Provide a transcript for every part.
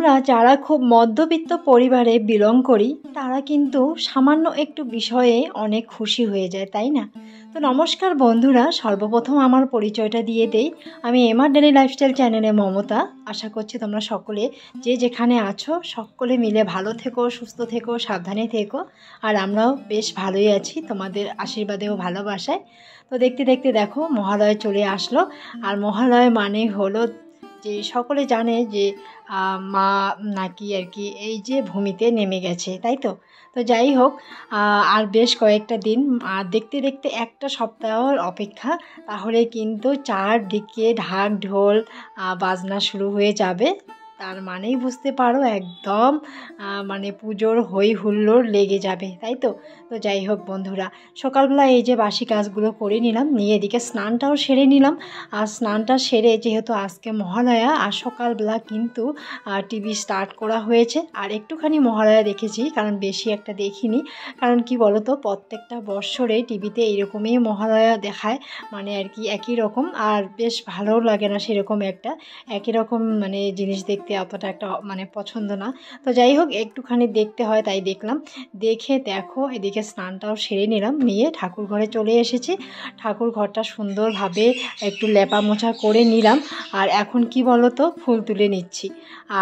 আমরা যারা খুব মধ্যবিত্ত পরিবারে বিলং করি তারা কিন্তু সামান্য একটু বিষয়ে অনেক খুশি হয়ে যায়, তাই না? তো নমস্কার বন্ধুরা, সর্বপ্রথম আমার পরিচয়টা দিয়ে দেই। আমি এমআর ডেলি লাইফস্টাইল চ্যানেলে মমতা। আশা করছি তোমরা সকলে যে যেখানে আছো সকলে মিলে ভালো থেকো, সুস্থ থেকো, সাবধানে থেকো। আর আমরাও বেশ ভালোই আছি তোমাদের আশীর্বাদে ও ভালোবাসায়। তো দেখতে দেখতে দেখো মহালয় চলে আসলো। আর মহালয় মানে হলো যে সকলে জানে যে মা নাকি আর কি এই যে ভূমিতে নেমে গেছে, তাই তো। তো যাই হোক, আর বেশ কয়েকটা দিন, আর দেখতে দেখতে একটা সপ্তাহর অপেক্ষা, তাহলে কিন্তু চারদিকে ঢাক ঢোল বাজনা শুরু হয়ে যাবে। তার মানেই বুঝতে পারো একদম মানে পুজোর হই হুল্লোড় লেগে যাবে, তাই তো। তো যাই হোক বন্ধুরা, সকালবেলা এই যে বাসি কাজগুলো করে নিলাম, নিয়ে এদিকে স্নানটাও সেরে নিলাম। আর স্নানটা সেরে যেহেতু আজকে মহালয়া, আর সকালবেলা কিন্তু টিভি স্টার্ট করা হয়েছে। আর একটুখানি মহালয়া দেখেছি, কারণ বেশি একটা দেখিনি। কারণ কি বলতো, প্রত্যেকটা বৎসরে টিভিতে এইরকমই মহালয়া দেখায়, মানে আর কি একই রকম। আর বেশ ভালোও লাগে না সেরকম একটা একই রকম মানে জিনিস দেখতে অতটা একটা মানে পছন্দ না। তো যাই হোক, একটুখানি দেখতে হয় তাই দেখলাম। দেখে দেখো এদিকে স্নানটাও সেরে নিলাম, নিয়ে ঠাকুর ঘরে চলে এসেছি। ঠাকুর ঘরটা সুন্দরভাবে একটু লেপা মোছা করে নিলাম। আর এখন কি বলতো, ফুল তুলে নিচ্ছি।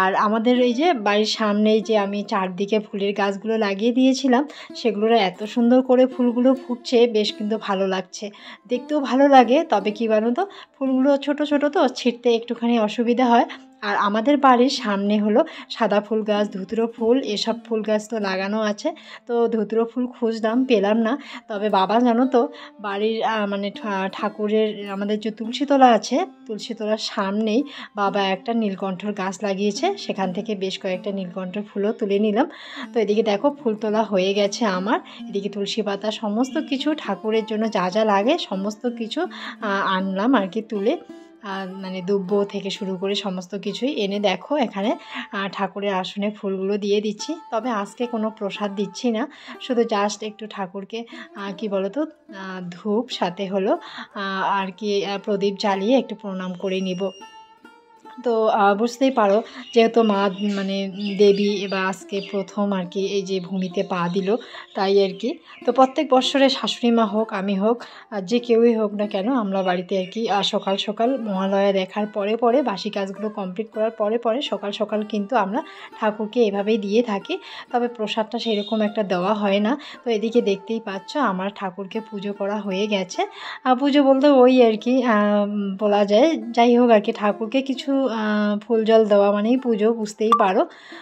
আর আমাদের এই যে বাড়ির সামনেই যে আমি চারদিকে ফুলের গাছগুলো লাগিয়ে দিয়েছিলাম, সেগুলোর এত সুন্দর করে ফুলগুলো ফুটছে, বেশ কিন্তু ভালো লাগছে, দেখতেও ভালো লাগে। তবে কি বলো তো, ফুলগুলো ছোট ছোট তো ছিঁড়তে একটুখানি অসুবিধা হয়। আর আমাদের বাড়ির সামনে হলো সাদা ফুল গাছ, ধুতরো ফুল, এসব ফুল গাছ তো লাগানো আছে। তো ধুতরো ফুল খুঁজলাম, পেলাম না। তবে বাবা জানো তো, বাড়ির মানে ঠাকুরের আমাদের যে তুলসীতলা আছে, তুলসীতলার সামনেই বাবা একটা নীলকণ্ঠর গাছ লাগিয়েছে, সেখান থেকে বেশ কয়েকটা নীলকণ্ঠর ফুলও তুলে নিলাম। তো এদিকে দেখো ফুল তোলা হয়ে গেছে আমার। এদিকে তুলসী পাতা সমস্ত কিছু ঠাকুরের জন্য যা যা লাগে সমস্ত কিছু আনলাম আর কি তুলে। মানে দুব্বো থেকে শুরু করে সমস্ত কিছুই এনে দেখো এখানে ঠাকুরের আসনে ফুলগুলো দিয়ে দিচ্ছি। তবে আজকে কোনো প্রসাদ দিচ্ছি না, শুধু জাস্ট একটু ঠাকুরকে কি বলতো ধূপ সাথে হলো আর কি প্রদীপ জ্বালিয়ে একটু প্রণাম করে নিব। তো বুঝতেই পারো, যেহেতু মা মানে দেবী এবার আজকে প্রথম আর কি এই যে ভূমিতে পা দিল, তাই আর কি। তো প্রত্যেক বৎসরে শাশুড়ি মা হোক আমি হোক আর যে কেউই হোক না কেন, আমরা বাড়িতে আর কি সকাল সকাল মহালয়া দেখার পরে পরে বাসি কাজগুলো কমপ্লিট করার পরে পরে সকাল সকাল কিন্তু আমরা ঠাকুরকে এভাবেই দিয়ে থাকি। তবে প্রসাদটা সেরকম একটা দেওয়া হয় না। তো এদিকে দেখতেই পাচ্ছ আমার ঠাকুরকে পুজো করা হয়ে গেছে। পুজো বলতে ওই আর কি বলা যায়। যাই হোক আর কি, ঠাকুরকে কিছু ফুল জল দেওয়া মানেই পুজো, বুঝতেই পারো।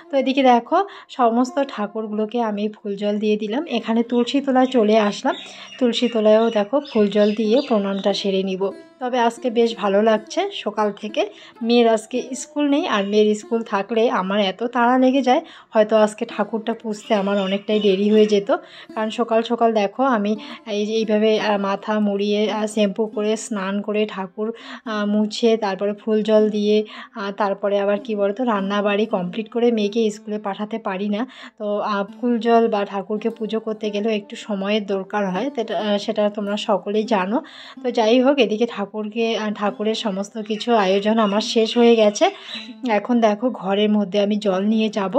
তো এদিকে দেখো সমস্ত ঠাকুরগুলোকে আমি ফুল জল দিয়ে দিলাম। এখানে তুলসী তলায় চলে আসলাম, তুলসী তলায়ও দেখো ফুল জল দিয়ে প্রণামটা সেরে নিব। তবে আজকে বেশ ভালো লাগছে সকাল থেকে। মেয়ের আজকে স্কুল নেই, আর মেয়ের স্কুল থাকলে আমার এত তাড়া লেগে যায়, হয়তো আজকে ঠাকুরটা পুজতে আমার অনেকটাই দেরি হয়ে যেত। কারণ সকাল সকাল দেখো আমি এইভাবে মাথা মুড়িয়ে শ্যাম্পু করে স্নান করে ঠাকুর মুছে তারপরে ফুল জল দিয়ে তারপরে আবার কি বলতো রান্নাবাড়ি কমপ্লিট করে মেয়েকে স্কুলে পাঠাতে পারি না। তো ফুল জল বা ঠাকুরকে পুজো করতে গেলেও একটু সময়ের দরকার হয়, সেটা তোমরা সকলেই জানো। তো যাই হোক, এদিকে ঠাকুরের সমস্ত কিছু আয়োজন আমার শেষ হয়ে গেছে। এখন দেখো ঘরের মধ্যে আমি জল নিয়ে যাব।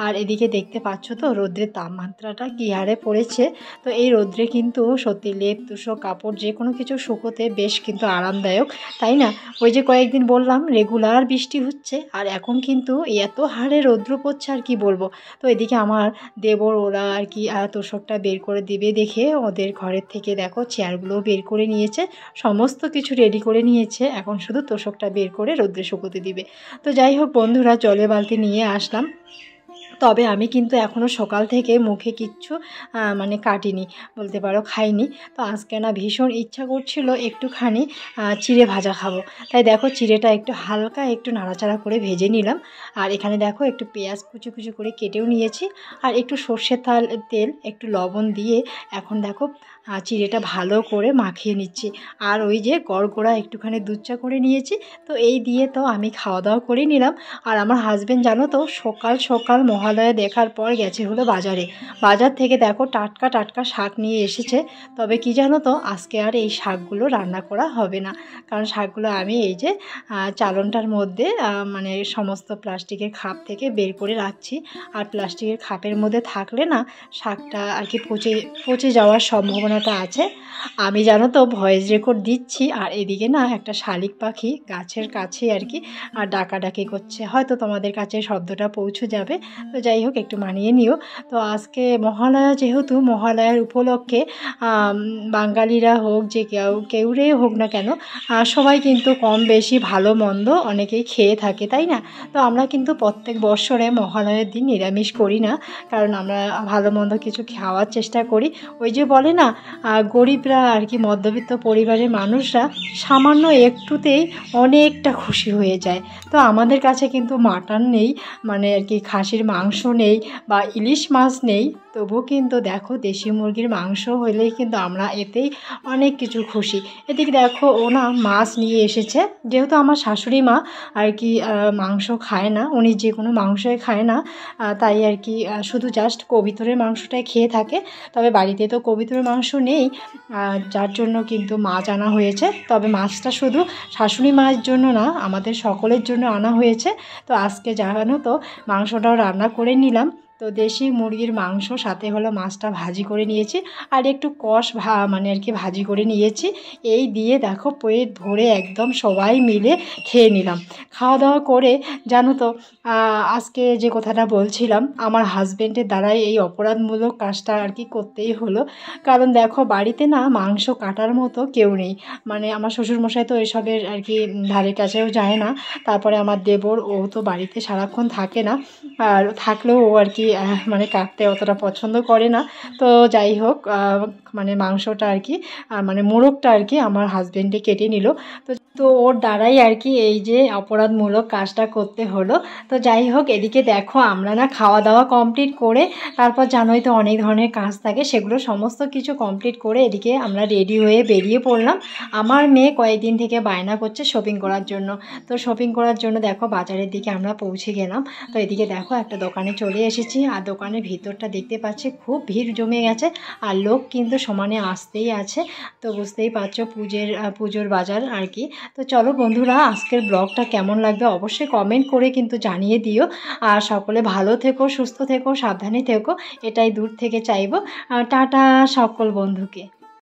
আর এদিকে দেখতে পাচ্ছ তো রৌদ্রের তাপমাত্রাটা কী হারে পড়েছে। তো এই রৌদ্রে কিন্তু সত্যি লেপ তুষক কাপড় যে কোনো কিছু শুকোতে বেশ কিন্তু আরামদায়ক, তাই না? ওই যে কয়েকদিন বললাম রেগুলার বৃষ্টি হচ্ছে, আর এখন কিন্তু এত হারে রৌদ্র পড়ছে আর কি বলবো। তো এদিকে আমার দেবর ওরা আর কি তোষকটা বের করে দিবে দেখে ওদের ঘরের থেকে দেখো চেয়ারগুলোও বের করে নিয়েছে, সমস্ত কিছু রেডি করে নিয়েছে। এখন শুধু তোষকটা বের করে রৌদ্রে শুকোতে দিবে। তো যাই হোক বন্ধুরা, জলের বালতি নিয়ে আসলাম। তবে আমি কিন্তু এখনও সকাল থেকে মুখে কিচ্ছু মানে কাটিনি, বলতে পারো খাইনি। তো আজকে না ভীষণ ইচ্ছা করছিল একটুখানি চিড়ে ভাজা খাবো। তাই দেখো চিড়েটা একটু হালকা একটু নাড়াচাড়া করে ভেজে নিলাম। আর এখানে দেখো একটু পেঁয়াজ কুচি কুচি করে কেটেও নিয়েছি। আর একটু সর্ষের তেল একটু লবণ দিয়ে এখন দেখো চিড়েটা ভালো করে মাখিয়ে নিচ্ছি। আর ওই যে গড়গড়া একটুখানি দুধ চা করে নিয়েছি। তো এই দিয়ে তো আমি খাওয়া দাওয়া করে নিলাম। আর আমার হাজব্যান্ড জানো তো সকাল সকাল মহালয়া দেখার পর গেছে হলো বাজারে। বাজার থেকে দেখো টাটকা টাটকা শাক নিয়ে এসেছে। তবে কি জানো তো আজকে আর এই শাকগুলো রান্না করা হবে না, কারণ শাকগুলো আমি এই যে চালনটার মধ্যে মানে সমস্ত প্লাস্টিকের খাপ থেকে বের করে রাখছি। আর প্লাস্টিকের খাপের মধ্যে থাকলে না শাকটা আর কি পচে যাওয়ার সম্ভাবনাটা আছে। আমি জানো তো ভয়েস রেকর্ড দিচ্ছি, আর এদিকে না একটা শালিক পাখি গাছের কাছে আর কি আর ডাকাডাকি করছে, হয়তো তোমাদের কাছে শব্দটা পৌঁছে যাবে। তো যাই হোক একটু মানিয়ে নিও। তো আজকে মহালয়া, যেহেতু মহালয়ার উপলক্ষে বাঙালিরা হোক যে কেউরে হোক না কেন, সবাই কিন্তু কম বেশি ভালো মন্দ অনেকেই খেয়ে থাকে, তাই না? তো আমরা কিন্তু প্রত্যেক বৎসরে মহালয়ার দিন নিরামিষ করি না, কারণ আমরা ভালো মন্দ কিছু খাওয়ার চেষ্টা করি। ওই যে বলে না গরিবরা আর কি, মধ্যবিত্ত পরিবারের মানুষরা সামান্য একটুতেই অনেকটা খুশি হয়ে যায়। তো আমাদের কাছে কিন্তু মাটন নেই, মানে আর কি খাসির মাংস নেই বা ইলিশ মাছ নেই, তবুও কিন্তু দেখো দেশি মুরগির মাংস হলেই কিন্তু আমরা এতেই অনেক কিছু খুশি। এদিকে দেখো ও না মাছ নিয়ে এসেছে, যেহেতু আমার শাশুড়ি মা আর কি মাংস খায় না, উনি যে কোনো মাংসই খায় না, তাই আর কি শুধু জাস্ট কবিতরের মাংসটাই খেয়ে থাকে। তবে বাড়িতে তো কবিতরের মাংস নেই, যার জন্য কিন্তু মাছ আনা হয়েছে। তবে মাছটা শুধু শাশুড়ি মায়ের জন্য না, আমাদের সকলের জন্য আনা হয়েছে। তো আজকে জানো তো মাংসটাও রান্না করে নিলাম। তো দেশি মুরগির মাংস সাথে হলো মাছটা ভাজি করে নিয়েছি, আর একটু কষ মানে আর কি ভাজি করে নিয়েছি। এই দিয়ে দেখো পেট ভরে একদম সবাই মিলে খেয়ে নিলাম। খাওয়া দাওয়া করে জানো তো আজকে যে কথাটা বলছিলাম, আমার হাজব্যান্ডের দ্বারাই এই অপরাধমূলক কাজটা আর কি করতেই হলো। কারণ দেখো বাড়িতে না মাংস কাটার মতো কেউ নেই, মানে আমার শ্বশুরমশাই তো এসবের আর কি ধারে কাছেও যায় না। তারপরে আমার দেবর, ও তো বাড়িতে সারাক্ষণ থাকে না, আর থাকলেও ও আর কি মানে কাটতে অতটা পছন্দ করে না। তো যাই হোক মানে মাংসটা আর কি মানে মোরগটা আর কি আমার হাজব্যান্ডে কেটে নিল। তো ওর দ্বারাই আর কি এই যে অপরাধমূলক কাজটা করতে হলো। তো যাই হোক এদিকে দেখো আমরা না খাওয়া দাওয়া কমপ্লিট করে, তারপর জানোই তো অনেক ধরনের কাজ থাকে, সেগুলো সমস্ত কিছু কমপ্লিট করে এদিকে আমরা রেডি হয়ে বেরিয়ে পড়লাম। আমার মেয়ে কয়েকদিন থেকে বায়না করছে শপিং করার জন্য। তো শপিং করার জন্য দেখো বাজারের দিকে আমরা পৌঁছে গেলাম। তো এদিকে দেখো একটা দোকানে চলে এসেছি, আর দোকানের ভিতরটা দেখতে পাচ্ছি খুব ভিড় জমে গেছে, আর লোক কিন্তু সমানে আসতেই আছে। তো বুঝতেই পারছো পুজোর বাজার আর কি। তো চলো বন্ধুরা, আজকের ব্লগটা কেমন লাগবে অবশ্যই কমেন্ট করে কিন্তু জানিয়ে দিও। আর সকলে ভালো থেকো, সুস্থ থেকো, সাবধানে থেকো, এটাই দূর থেকে চাইবো। টাটা সকল বন্ধুকে।